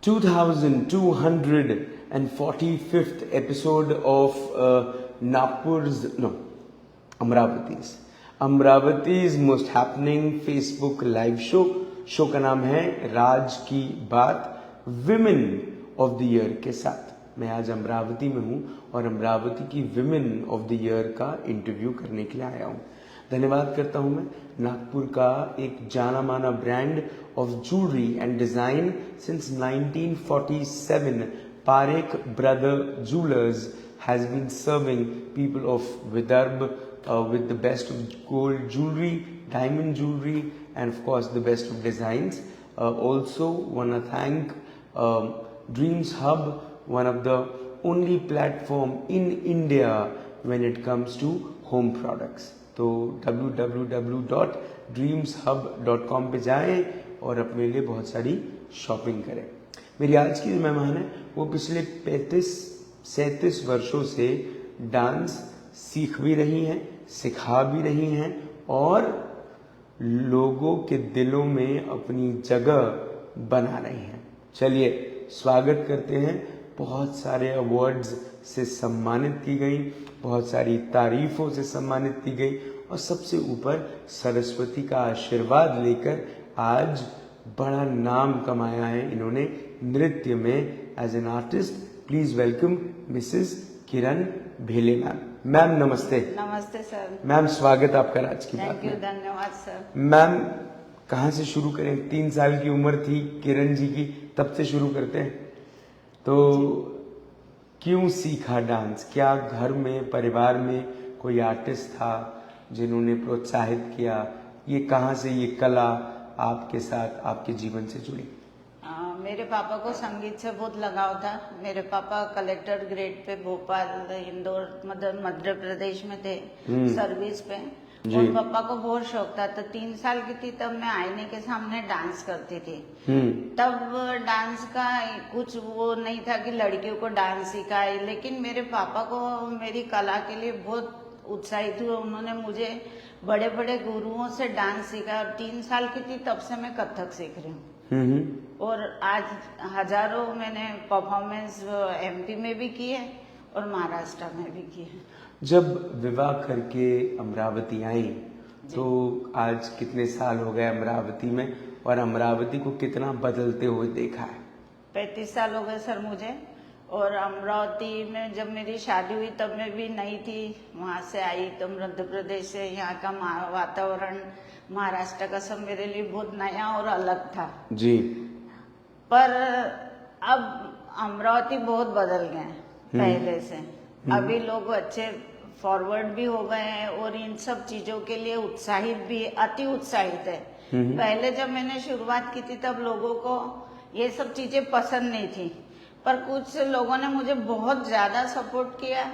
2245th episode of Amravati's most happening Facebook live show. Show का नाम है राज की बात, विमेन ऑफ द ईयर के साथ। मैं आज अमरावती में हूँ और अमरावती की विमेन ऑफ द ईयर का इंटरव्यू करने के लिए आया हूँ। धन्यवाद करता हूँ मैं नागपुर का एक जाना माना brand of jewellery and design since 1947, Parekh brother jewellers has been serving people of Vidarbh with the best of gold jewelry, diamond jewelry, and of course the best of designs. Also want to thank Dreams Hub, one of the only platform in India when it comes to home products. तो www.dreamshub.com पे जाएं और अपने लिए बहुत सारी shopping करें। मेरी आज की जो मेहमान है वो पिछले 35-37 वर्षों से डांस सीख भी रही हैं, सिखा भी रही हैं और लोगों के दिलों में अपनी जगह बना रही हैं। चलिए स्वागत करते हैं। बहुत सारे अवार्ड्स से सम्मानित की गई, बहुत सारी तारीफों से सम्मानित की गई और सबसे ऊपर सरस्वती का आशीर्वाद लेकर आज बड़ा नाम कमाया है इन्होंने नृत्य में as an artist. Please welcome Mrs Kiran Bhele ma'am. Ma'am नमस्ते। नमस्ते सर। मैम स्वागत आपका राज की बात थैंक यू, में। धन्यवाद सर। मैम कहाँ से शुरू करें? 3 साल की उम्र थी किरण जी की, तब से शुरू करते हैं। तो क्यों सीखा डांस? क्या घर में परिवार में कोई आर्टिस्ट था जिन्होंने प्रोत्साहित किया? ये कहाँ से ये कला आपके साथ आपके जीवन से जुड़ी? मेरे पापा को संगीत से बहुत लगाव था। मेरे पापा collector grade pay Bhopal, Indore, Madhya Pradesh में थे सर्विस पे। और पापा को बहुत शौक था। तो 3 साल की थी तब मैं आईने के सामने डांस करती थी। तब डांस का कुछ वो नहीं था कि लड़कियों को डांस सिखाए, लेकिन मेरे पापा को मेरी कला के लिए बहुत उत्साहित हुए। उन्होंने मुझे बड़े बड़े गुरुओं से डांस सीखा और 3 साल की थी तब से मैं कथक सीख रही हूँ। और आज हजारों मैंने परफॉर्मेंस एमपी में भी की है और महाराष्ट्र में भी की है। जब विवाह करके अमरावती आई तो आज कितने साल हो गए अमरावती में और अमरावती को कितना बदलते हुए देखा है? 35 साल हो गए सर मुझे। और अमरावती में जब मेरी शादी हुई तब मैं भी नई थी, वहां से आई तो मध्य प्रदेश से। यहाँ का वातावरण, महाराष्ट्र का सब मेरे लिए बहुत नया और अलग था जी। पर अब अमरावती बहुत बदल गए पहले से। अभी लोग अच्छे फॉरवर्ड भी हो गए हैं और इन सब चीजों के लिए उत्साहित भी, अति उत्साहित है। पहले जब मैंने शुरुआत की थी तब लोगों को ये सब चीजें पसंद नहीं थी, पर कुछ लोगों ने मुझे बहुत ज्यादा सपोर्ट किया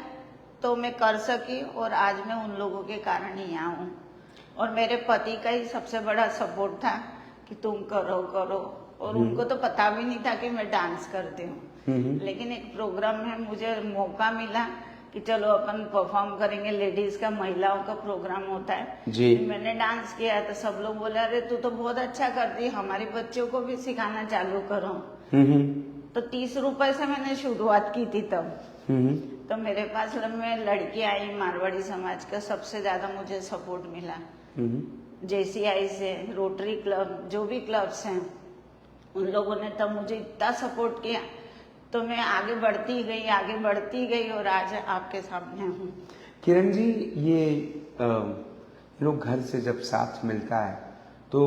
तो मैं कर सकी और आज मैं उन लोगों के कारण ही यहाँ हूँ। और मेरे पति का ही सबसे बड़ा सपोर्ट था कि तुम करो करो। और उनको तो पता भी नहीं था कि मैं डांस करती हूँ, लेकिन एक प्रोग्राम में मुझे मौका मिला कि चलो अपन परफॉर्म करेंगे। लेडीज का, महिलाओं का प्रोग्राम होता है जी। मैंने डांस किया तो सब लोग बोले अरे तू तो बहुत अच्छा करती है, हमारे बच्चों को भी सिखाना चालू करो। तो 30 रुपए से मैंने शुरुआत की थी तब। तो मेरे पास में लड़की आई मारवाड़ी समाज का, सबसे ज्यादा मुझे सपोर्ट मिला। JCI से, रोटरी क्लब, जो भी क्लब्स हैं उन लोगों ने तब मुझे इतना सपोर्ट किया तो मैं आगे बढ़ती गई और आज आपके सामने हूँ। किरण जी, ये लोग घर से जब साथ मिलता है तो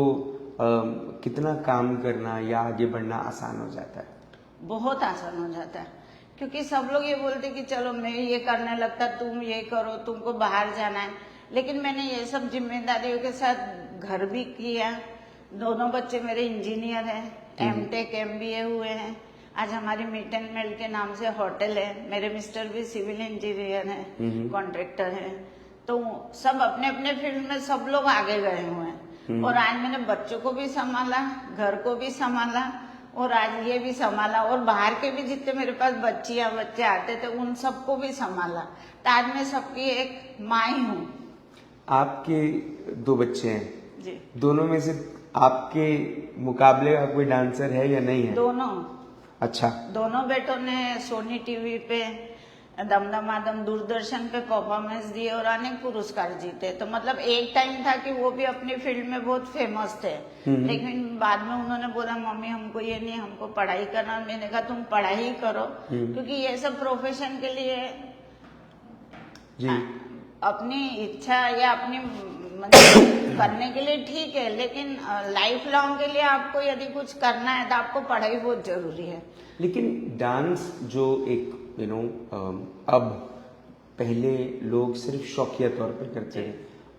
कितना काम करना या आगे बढ़ना आसान हो जाता है? बहुत आसान हो जाता है, क्योंकि सब लोग ये बोलते कि चलो मैं ये करने लगता, तुम ये करो, तुमको बाहर जाना है। लेकिन मैंने ये सब जिम्मेदारियों के साथ घर भी किया। दोनों बच्चे मेरे इंजीनियर हैं, MTech MBA हुए हैं। आज हमारी मीट एंड मेल के नाम से होटल है। मेरे मिस्टर भी सिविल इंजीनियर हैं, कॉन्ट्रैक्टर हैं। तो सब अपने अपने फील्ड में सब लोग आगे गए हुए हैं। और आज मैंने बच्चों को भी संभाला, घर को भी संभाला और आज ये भी संभाला। और बाहर के भी जितने मेरे पास बच्चे आते थे उन सबको भी संभाला। तो आज मैं सबकी एक माँ ही हूँ। आपके 2 बच्चे हैं जी। दोनों में से आपके मुकाबले का कोई डांसर है या नहीं है? दोनों अच्छा। दोनों बेटों ने सोनी टीवी पे, दमदमादम दूरदर्शन पे परफॉर्मेंस दिए और अनेक पुरस्कार जीते। तो मतलब एक टाइम था कि वो भी अपनी फील्ड में बहुत फेमस थे, लेकिन बाद में उन्होंने बोला मम्मी हमको ये नहीं, हमको पढ़ाई करना। मैंने कहा तुम पढ़ाई करो, क्योंकि ये सब प्रोफेशन के लिए जी। अपनी इच्छा या अपनी मतलब करने के लिए ठीक है, लेकिन लाइफ लॉन्ग के लिए आपको यदि कुछ करना है तो आपको पढ़ाई बहुत जरूरी है। लेकिन डांस जो एक अब पहले लोग सिर्फ शौकिया तौर पे करते थे,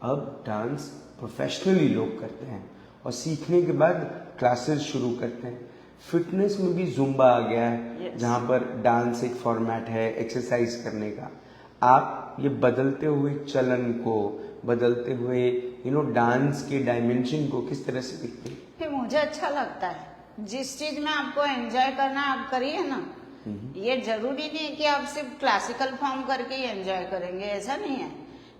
अब डांस प्रोफेशनली लोग करते हैं और सीखने के बाद क्लासेस शुरू करते हैं। फिटनेस में भी जुम्बा आ गया है, जहाँ पर डांस एक फॉर्मेट है एक्सरसाइज करने का। आप ये बदलते हुए चलन को, बदलते हुए डांस के डायमेंशन को किस तरह से देखते हैं? फिर मुझे अच्छा लगता है, जिस चीज में आपको एंजॉय करना आप करिए ना। ये जरूरी नहीं है कि आप सिर्फ क्लासिकल फॉर्म करके ही एंजॉय करेंगे, ऐसा नहीं है।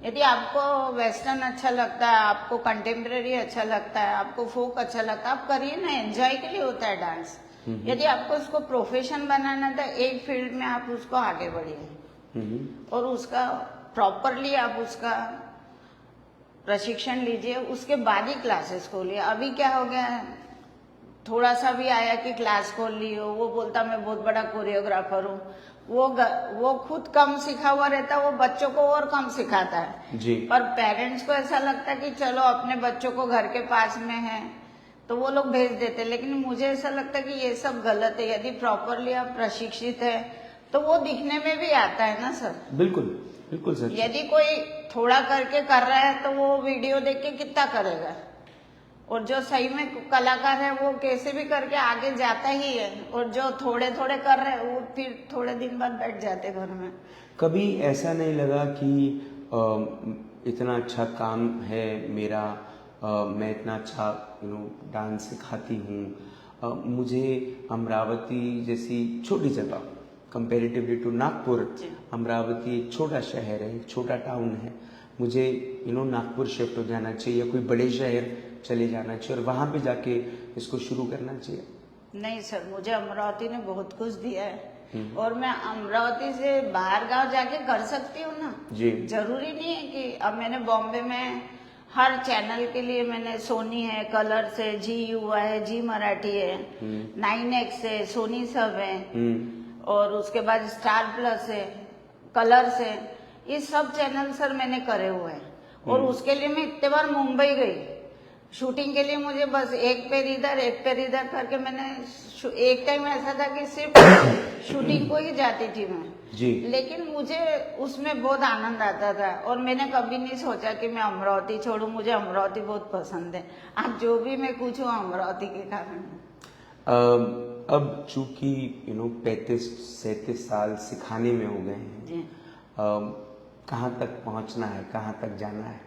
यदि आपको वेस्टर्न अच्छा लगता है, आपको कंटेम्प्रेरी अच्छा लगता है, आपको फोक अच्छा लगता है, आप करिए ना, एंजॉय के लिए होता है डांस। यदि आपको उसको प्रोफेशन बनाना था, एक फील्ड में आप उसको आगे बढ़िए और उसका प्रॉपरली आप उसका प्रशिक्षण लीजिए, उसके बाद ही क्लासेस खोलिए। अभी क्या हो गया है, थोड़ा सा भी आया कि क्लास खोल ली हो, वो बोलता मैं बहुत बड़ा कोरियोग्राफर हूँ, वो खुद कम सिखा हुआ रहता है, वो बच्चों को और कम सिखाता है जी। पर पेरेंट्स को ऐसा लगता है कि चलो अपने बच्चों को घर के पास में है तो वो लोग भेज देते हैं। लेकिन मुझे ऐसा लगता है कि ये सब गलत है। यदि प्रॉपरली आप प्रशिक्षित है तो वो दिखने में भी आता है ना सर। बिल्कुल बिल्कुल सर। यदि कोई थोड़ा करके कर रहा है तो वो वीडियो देख के कितना करेगा, और जो सही में कलाकार है वो कैसे भी करके आगे जाता ही है, और जो थोड़े थोड़े कर रहे हैं वो फिर थोड़े दिन बाद बैठ जाते घर में। कभी ऐसा नहीं लगा कि इतना अच्छा काम है मेरा, मैं इतना अच्छा डांस सिखाती हूँ, मुझे अमरावती जैसी छोटी जगह कंपेरेटिवली टू नागपुर, अमरावती एक छोटा शहर है, एक छोटा टाउन है, मुझे नागपुर शिफ्ट हो जाना चाहिए या कोई बड़े शहर चले जाना चाहिए और वहां पे जाके इसको शुरू करना चाहिए? नहीं सर, मुझे अमरावती ने बहुत कुछ दिया है और मैं अमरावती से बाहर गांव जाके कर सकती हूँ ना जी। जरूरी नहीं है कि अब मैंने बॉम्बे में हर चैनल के लिए मैंने सोनी है, कलर्स है, जी युवा है, जी मराठी है, 9X है, सोनी सब है, और उसके बाद स्टार प्लस है, कलर्स है, ये सब चैनल सर मैंने करे हुए हैं। और उसके लिए मैं इतने बार मुंबई गई शूटिंग के लिए, मुझे बस एक पैर इधर करके मैंने एक टाइम ऐसा था कि सिर्फ शूटिंग को ही जाती थी मैं जी। लेकिन मुझे उसमें बहुत आनंद आता था और मैंने कभी नहीं सोचा कि मैं अमरावती छोड़ूं। मुझे अमरावती बहुत पसंद है। आज जो भी मैं कुछ हूँ अमरावती के कारण। अब चूंकि 35-37 साल सिखाने में हो गए हैं जी। कहाँ तक पहुँचना है, कहाँ तक जाना है?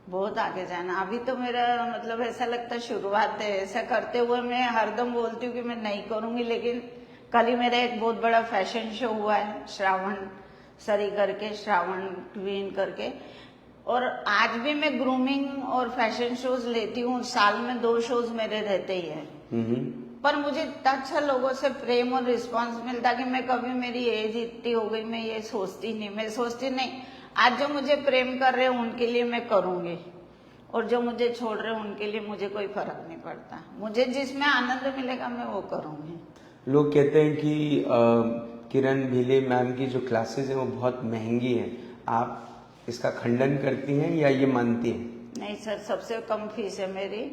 बहुत आगे जाना। अभी तो मेरा मतलब ऐसा लगता है शुरुआत है। ऐसा करते हुए मैं हरदम बोलती हूँ कि मैं नहीं करूंगी, लेकिन कल ही मेरा एक बहुत बड़ा फैशन शो हुआ है श्रावण सरी करके, श्रावण क्वीन करके, और आज भी मैं ग्रूमिंग और फैशन शोज लेती हूँ। साल में 2 शोज मेरे रहते ही हैं। पर मुझे इतना अच्छा लोगों से प्रेम और रिस्पांस मिलता कि मैं कभी, मेरी एज इतनी हो गई, मैं ये सोचती नहीं। मैं सोचती नहीं, आज जो मुझे प्रेम कर रहे हैं उनके लिए मैं करूंगी, और जो मुझे छोड़ रहे हैं उनके लिए मुझे कोई फर्क नहीं पड़ता। मुझे जिसमें आनंद मिलेगा मैं वो करूंगी। लोग कहते हैं कि किरण भीले मैम की जो क्लासेस हैं वो बहुत महंगी हैं, आप इसका खंडन करती हैं या ये मानती हैं? नहीं सर, सबसे कम फीस है मेरी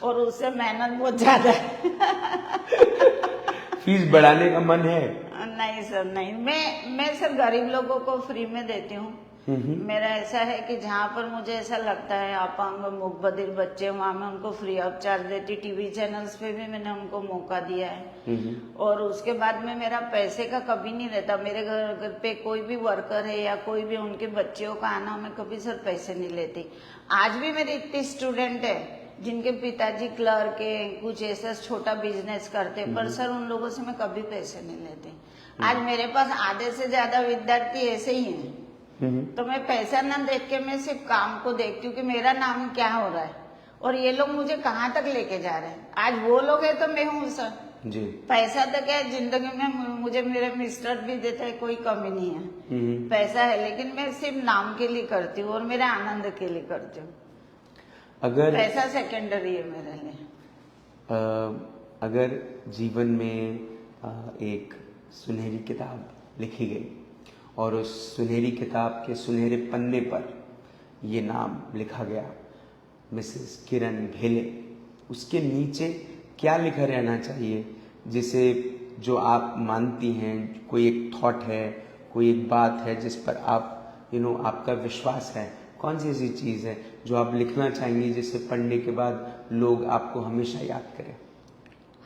और उससे मेहनत बहुत ज्यादा है। फीस बढ़ाने का मन है? नहीं सर, नहीं। मैं सर गरीब लोगों को फ्री में देती हूँ। मेरा ऐसा है कि जहाँ पर मुझे ऐसा लगता है अपांग मुख बधिर बच्चे, वहाँ मैं उनको फ्री ऑफ चार्ज देती। टीवी चैनल्स पे भी मैंने उनको मौका दिया है। और उसके बाद में मेरा पैसे का कभी नहीं रहता। मेरे घर पे कोई भी वर्कर है या कोई भी उनके बच्चों का आना, मैं कभी सर पैसे नहीं लेती। आज भी मेरे इतने स्टूडेंट है जिनके पिताजी क्लर्क है, कुछ ऐसा छोटा बिजनेस करते, पर सर उन लोगों से मैं कभी पैसे नहीं लेती। आज मेरे पास आधे से ज्यादा विद्यार्थी ऐसे ही हैं। तो मैं पैसा ना देख के मैं सिर्फ काम को देखती हूँ कि मेरा नाम क्या हो रहा है और ये लोग मुझे कहाँ तक लेके जा रहे हैं। आज वो लोग है तो मैं हूँ सर। जी। पैसा तो क्या है, जिंदगी में मुझे मेरे मिस्टर भी देते हैं, कोई कमी नहीं है, पैसा है, लेकिन मैं सिर्फ नाम के लिए करती हूँ और मेरे आनंद के लिए करती हूँ। अगर पैसा सेकेंडरी है मेरे लिए। अगर जीवन में एक सुनहरी किताब लिखी गई और उस सुनहरी किताब के सुनहरे पन्ने पर ये नाम लिखा गया, मिसेस किरण भेले, उसके नीचे क्या लिखा रहना चाहिए, जिसे जो आप मानती हैं, कोई एक थॉट है, कोई एक बात है जिस पर आप आपका विश्वास है, कौन सी ऐसी चीज़ है जो आप लिखना चाहेंगी जिसे पढ़ने के बाद लोग आपको हमेशा याद करें?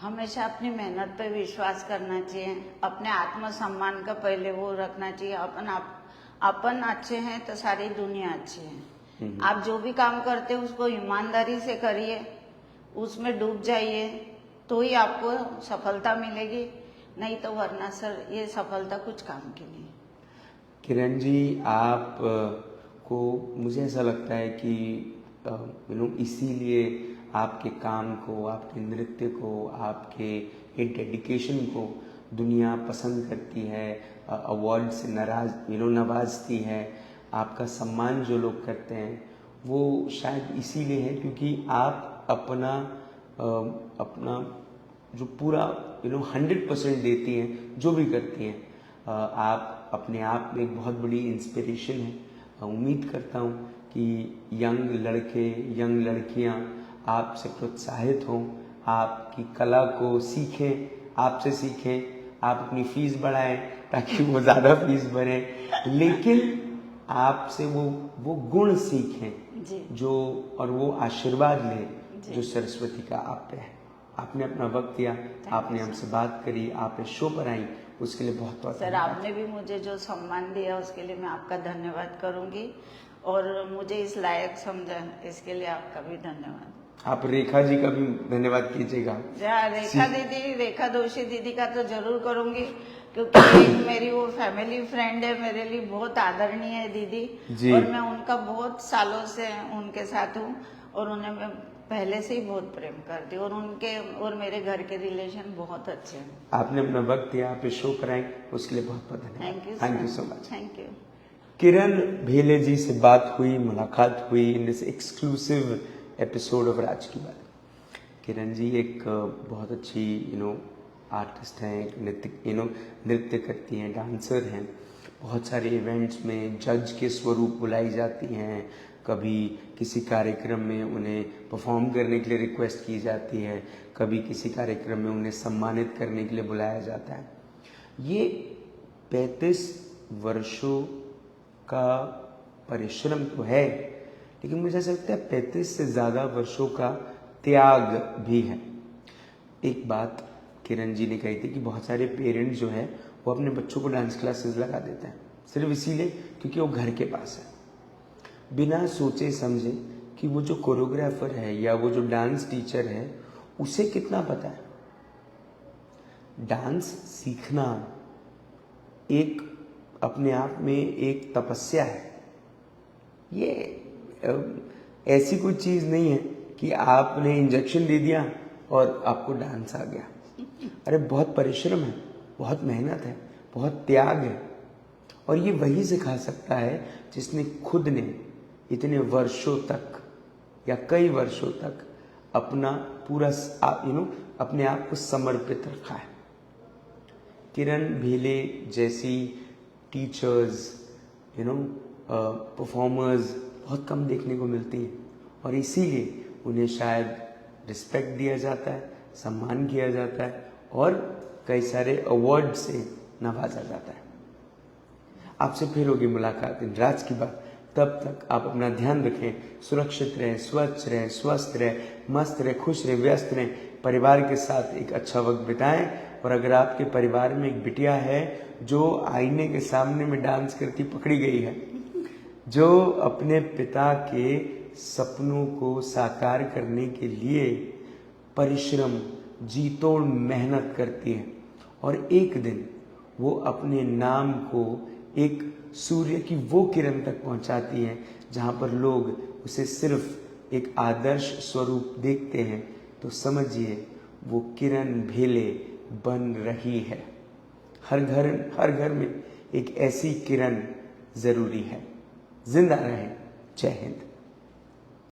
हमेशा अपनी मेहनत पे विश्वास करना चाहिए, अपने आत्मसम्मान का पहले वो रखना चाहिए। अपन अच्छे हैं तो सारी दुनिया अच्छी है। आप जो भी काम करते हैं उसको ईमानदारी से करिए, उसमें डूब जाइए, तो ही आपको सफलता मिलेगी, नहीं तो वरना सर ये सफलता कुछ काम की नहीं। किरण जी, आप को मुझे ऐसा लगता है कि इसीलिए आपके काम को, आपके नृत्य को, आपके ये डेडिकेशन को दुनिया पसंद करती है, अवार्ड से नवाजती है। आपका सम्मान जो लोग करते हैं वो शायद इसीलिए है क्योंकि आप अपना जो पूरा 100% देती हैं, जो भी करती हैं। आप अपने आप में एक बहुत बड़ी इंस्पिरेशन है। उम्मीद करता हूँ कि यंग लड़के, यंग लड़कियाँ आपसे प्रोत्साहित हों, आपकी कला को सीखें, आपसे सीखें, आप अपनी फीस बढ़ाएं ताकि वो ज़्यादा फीस भरें, लेकिन आपसे वो गुण सीखें जो, और वो आशीर्वाद लें जो सरस्वती का आप पे है। आपने अपना वक्त दिया, आपने हमसे बात करी, आप इस शो पर आई, उसके लिए बहुत बहुत सर, आपने भी मुझे जो सम्मान दिया उसके लिए मैं आपका धन्यवाद करूंगी, और मुझे इस लायक समझा इसके लिए आपका भी धन्यवाद। आप रेखा जी का भी धन्यवाद कीजिएगा। रेखा दोषी दीदी का तो जरूर करूंगी, क्योंकि मेरी वो फैमिली फ्रेंड है, मेरे लिए बहुत आदरणीय है दीदी, और मैं उनका बहुत सालों से उनके साथ हूँ, और उन्हें मैं पहले से ही बहुत प्रेम करती हूँ, और उनके और मेरे घर के रिलेशन बहुत अच्छे हैं। आपने अपना वक्त दिया, आप इस शो पर आए, उसके लिए बहुत बहुत धन्यवाद। Thank you so much. Thank you. Kiran Bhele ji से बात हुई, मुलाकात हुई in this exclusive episode of Raaz ki Baat. Kiran ji एक बहुत अच्छी आर्टिस्ट हैं, नृत्य करती हैं, डांसर हैं। बहुत सारे इवेंट्स में जज के स्वरूप बुलाई जाती हैं, कभी किसी कार्यक्रम में उन्हें परफॉर्म करने के लिए रिक्वेस्ट की जाती है, कभी किसी कार्यक्रम में उन्हें सम्मानित करने के लिए बुलाया जाता है। ये 35 वर्षों का परिश्रम तो है, लेकिन मुझे ऐसा लगता है 35 से ज़्यादा वर्षों का त्याग भी है। एक बात किरण जी ने कही थी कि बहुत सारे पेरेंट्स जो है वो अपने बच्चों को डांस क्लासेस लगा देते हैं सिर्फ इसीलिए क्योंकि वो घर के पास है, बिना सोचे समझे कि वो जो कोरियोग्राफर है या वो जो डांस टीचर है उसे कितना पता है। डांस सीखना एक अपने आप में एक तपस्या है। ये ऐसी कोई चीज़ नहीं है कि आपने इंजेक्शन दे दिया और आपको डांस आ गया। अरे बहुत परिश्रम है, बहुत मेहनत है, बहुत त्याग है, और ये वही सिखा सकता है जिसने खुद ने इतने वर्षों तक या कई वर्षों तक अपना पूरा अपने आप को समर्पित रखा है। किरण भेले जैसी टीचर्स परफॉर्मर्स बहुत कम देखने को मिलती हैं, और इसीलिए उन्हें शायद रिस्पेक्ट दिया जाता है, सम्मान किया जाता है, और कई सारे अवार्ड से नवाजा जाता है। आपसे फिर होगी मुलाकात इन राज की बात। तब तक आप अपना ध्यान रखें, सुरक्षित रहें, स्वच्छ रहें, स्वस्थ रहें, मस्त रहें, खुश रहें, व्यस्त रहें, परिवार के साथ एक अच्छा वक्त बिताएं। और अगर आपके परिवार में एक बिटिया है जो आईने के सामने में डांस करती पकड़ी गई है, जो अपने पिता के सपनों को साकार करने के लिए परिश्रम, जी तोड़ मेहनत करती है, और एक दिन वो अपने नाम को एक सूर्य की वो किरण तक पहुंचाती है जहां पर लोग उसे सिर्फ एक आदर्श स्वरूप देखते हैं, तो समझिए वो किरण भेले बन रही है। हर घर में एक ऐसी किरण जरूरी है। जिंदा रहें। जय हिंद।